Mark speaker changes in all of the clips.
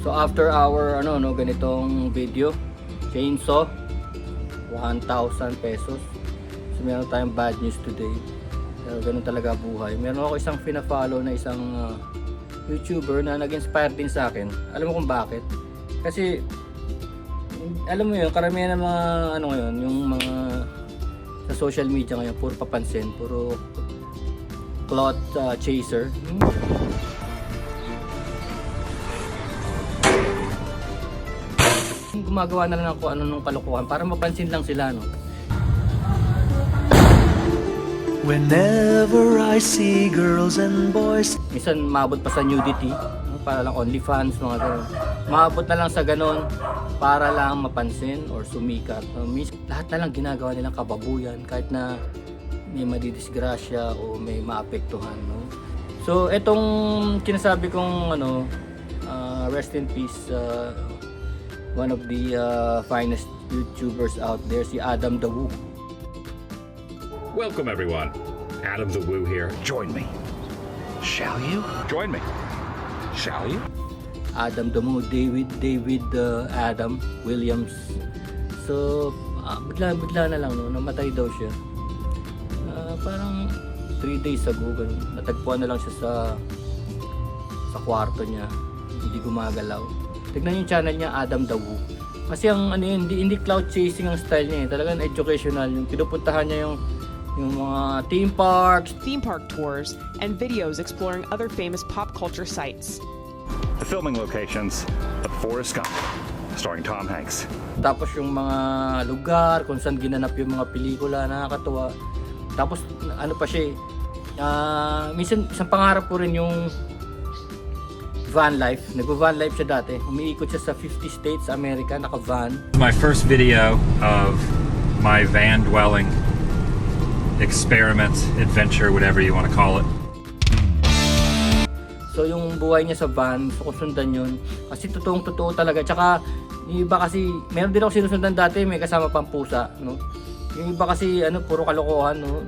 Speaker 1: So after our ganitong video, chainsaw, 1,000 pesos. So meron tayong bad news today. Pero ganun talaga buhay. Meron ako isang pina-follow na isang YouTuber na nag-inspire din sa akin. Alam mo kung bakit? Kasi alam mo yun, karamihan ng mga ngayon, yung mga sa social media ngayon, puro papansin, puro clout chaser. Gumagawa na lang ako nung kalokohan para mapansin lang sila, no?
Speaker 2: Whenever I see girls and boys,
Speaker 1: Minsan maabot pa sa nudity, no? Para lang OnlyFans, mga ganun. Maabot na lang sa ganun para lang mapansin or sumikat, no? Lahat na lang ginagawa nilang kababuyan kahit na may madidisgrasya o may maapektuhan, no? So etong sinasabi kong rest in peace, one of the finest YouTubers out there, si Adam the Woo.
Speaker 3: Welcome everyone. Adam the Woo here.
Speaker 2: join me. Shall you?
Speaker 3: Join me. Shall you?
Speaker 1: Adam the Woo, David Adam Williams. So bigla na lang, no, namatay daw siya. Parang 3 days ago, ganun. Natagpuan na lang siya sa kwarto niya, hindi gumagalaw. Tignan yung channel niya, Adam the Woo. Kasi ang hindi cloud chasing ang style niya, talagang educational. Yung pinupuntahan niya yung mga theme parks,
Speaker 4: theme park tours, and videos exploring other famous pop culture sites.
Speaker 3: The filming locations of Forrest Gump, starring Tom Hanks.
Speaker 1: tapos yung mga lugar kung saan ginanap yung mga pelikula, nakakatuwa. Tapos ano pa siya, minsan isang pangarap ko rin yung van life. Nag-van life siya dati. Umiikot siya sa 50 states sa Amerika, naka-van.
Speaker 5: My first video of my van dwelling experiment, adventure, whatever you want to call it.
Speaker 1: So yung buhay niya sa van, so kung sundan yun, kasi totoong-totoo talaga. Tsaka yung iba kasi, meron din ako sinusundan dati, may kasama pang pusa, no? Yung iba kasi puro kalokohan, no?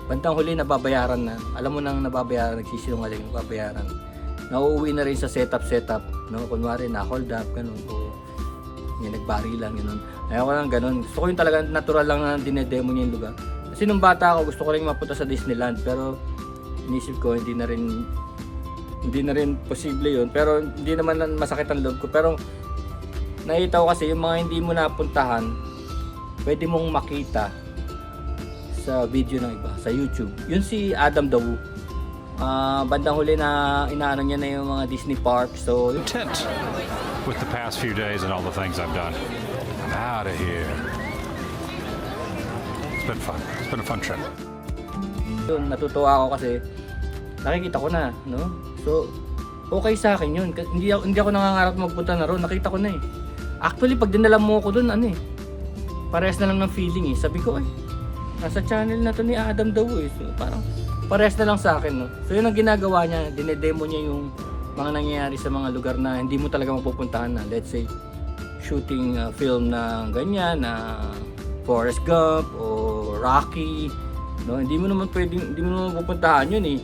Speaker 1: Bandang huli nababayaran na. Alam mo nang nababayaran, nagsisinungaling, nababayaran. Nauuwi na rin sa setup, no? Kunwari na hold up, ganun, o yung nagbarilan, ganun. Ayaw ko lang ganun. Gusto ko yung talaga natural lang na dinedemo niya yung lugar. Kasi nung bata ako, gusto ko rin mapunta sa Disneyland, pero inisip ko hindi na rin posible yun. Pero hindi naman masakit ang loob ko. Pero nakita ko kasi yung mga hindi mo napuntahan, pwede mong makita sa video ng iba, sa YouTube. Yun si Adam the Woo. Bandang huli na inaano niya na yung mga Disney parks. So
Speaker 6: Content with the past few days and all the things I've done. I'm out of here. It's been fun. It's been a fun trip.
Speaker 1: yun, natutuwa ako kasi nakikita ko na, no? So okay sa akin yun. Hindi ako nangangarap magpunta na roon. Nakita ko na eh. Actually, pag dinala mo ako doon, parehas na lang ng feeling eh. Sabi ko, nasa channel na to ni Adam the Woo eh. So, parang parehas na lang sa akin, no? So yun ang ginagawa niya, dinedemo niya yung mga nangyayari sa mga lugar na hindi mo talaga mapupuntahan na. Let's say, shooting film na ganyan, na Forrest Gump o Rocky, no? Hindi mo naman pupuntahan yun eh.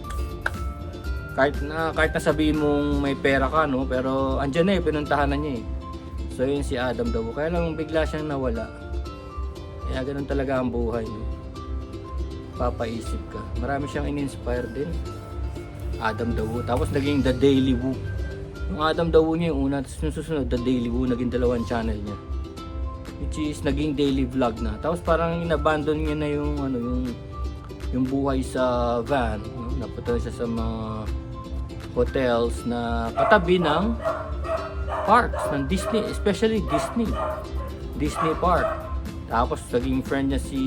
Speaker 1: Kahit na sabihin mong may pera ka, no? Pero andyan na eh, pinuntahan na niya eh. So yun si Adam the Woo. Kaya lang bigla siyang nawala. Kaya ganun talaga ang buhay, no? Papaisip ka. Marami siyang in-inspire din. Adam the Woo. Tapos naging The Daily Woo. Yung Adam the Woo niya yung una, tapos yung susunod The Daily Woo, naging dalawang channel niya. Which is naging daily vlog na. Tapos parang inabandon niya na yung buhay sa van, no? Napunta siya sa mga hotels na katabi ng parks ng Disney, especially Disney Park. Tapos naging friend niya si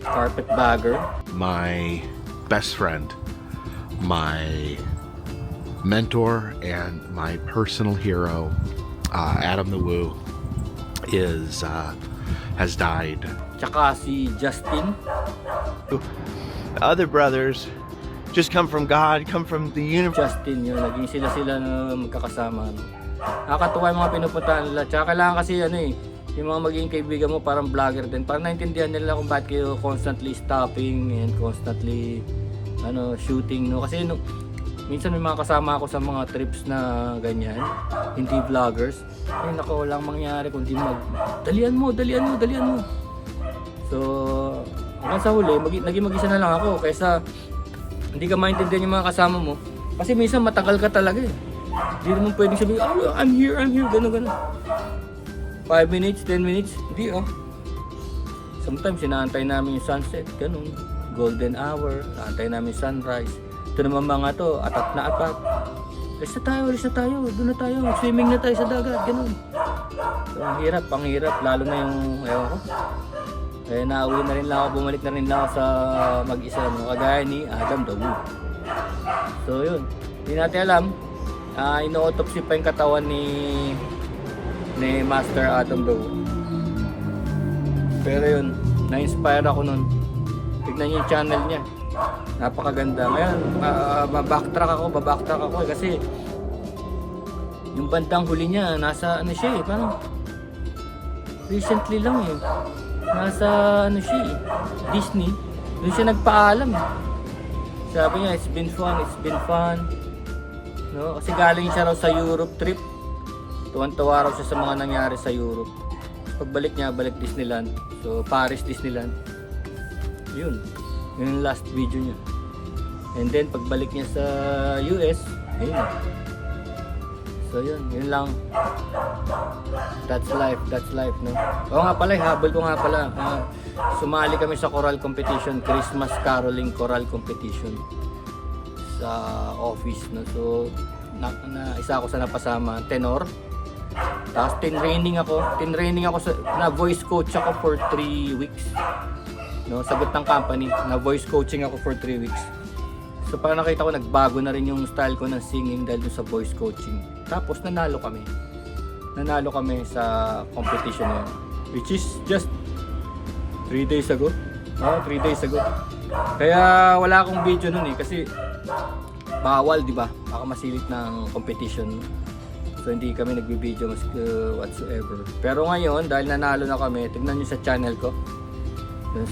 Speaker 1: Carpetbagger.
Speaker 7: My best friend, my mentor, and my personal hero, Adam the Woo, has died.
Speaker 1: Tsaka si Justin.
Speaker 8: The other brothers just come from God, come from the universe.
Speaker 1: Justin yun, naging sila na magkakasama, no? Nakakatuwa yung mga pinupuntahan nila. Tsaka kailangan kasi yung mga magiging kaibigan mo parang vlogger din. Para naintindihan nila kung bakit kayo constantly stopping and constantly shooting, no? Kasi Minsan may mga kasama ako sa mga trips na ganyan, hindi vloggers. Ay nako, walang mangyari kundi dalian mo. So, hanggang sa huli, naging mag-isa na lang ako kaysa hindi ka maintindihan yung mga kasama mo. Kasi minsan matagal ka talaga eh. Hindi naman pwedeng sabihin, oh, I'm here, gano'n. 5 minutes, 10 minutes, hindi Sometimes, inaantay namin yung sunset, ganun. Golden hour, inaantay namin yung sunrise. Ito naman mga to, atat na atat. Alis na tayo, doon na tayo, swimming na tayo sa dagat, ganun. So, ang hirap, lalo na yung, ewan ko. Kaya nauwi na rin lang ako, bumalik na rin lang ako sa mag-isa, kagaya ni Adam the Woo. So yun, hindi natin alam, ino-autopsy pa yung katawan ni Master Adam the Woo. Pero yun, na-inspire ako nun. Tignan niyo yung channel niya. Napakaganda. Ngayon, babacktrack ako kasi yung bandang huli niya, nasa ano siya parang recently lang nasa ano siya Disney. Doon siya nagpaalam Sabi niya, it's been fun. No? Kasi galing siya raw sa Europe trip. Tuwan-tuwa raw siya sa mga nangyari sa Europe. Pagbalik niya, balik Disneyland. So, Paris Disneyland. Yun yung last video niya. And then pagbalik niya sa US, ayun na. So yun lang. That's life, no? Oo nga pala, habol ko nga pala. Sumali kami sa choral competition, Christmas caroling choral competition sa office, no? So isa ako sa napasama, tenor. Tapos tinraining ako na voice coach ako for 3 weeks. No, sagot ng company na voice coaching ako for 3 weeks. So parang nakita ko nagbago na rin yung style ko ng singing dahil sa voice coaching. Tapos nanalo kami sa competition na yun, which is just 3 days ago. 3 days ago. Kaya wala akong video nun kasi bawal, di ba? Baka masilip ng competition. So hindi kami nagbi-video whatsoever. Pero ngayon, dahil nanalo na kami, tignan nyo sa channel ko.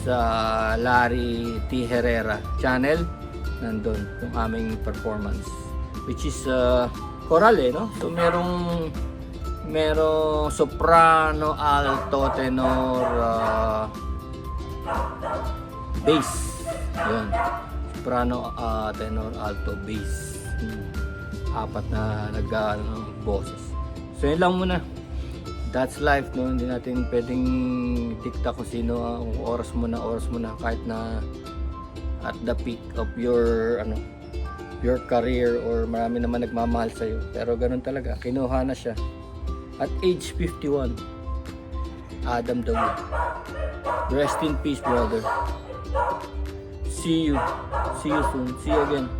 Speaker 1: Sa Larry T. Herrera channel, nandun yung aming performance, which is choral no? So merong soprano, alto, tenor, bass. Yun, soprano, tenor, alto, bass. 4 na boses. So yun lang muna. That's life, no? Hindi natin pwedeng dikta kung sino, oras mo na kahit na at the peak of your career or marami naman nagmamahal sa iyo. Pero ganun talaga, kinuha na siya at age 51. Adam the Woo. Rest in peace, brother. See you soon. See you again.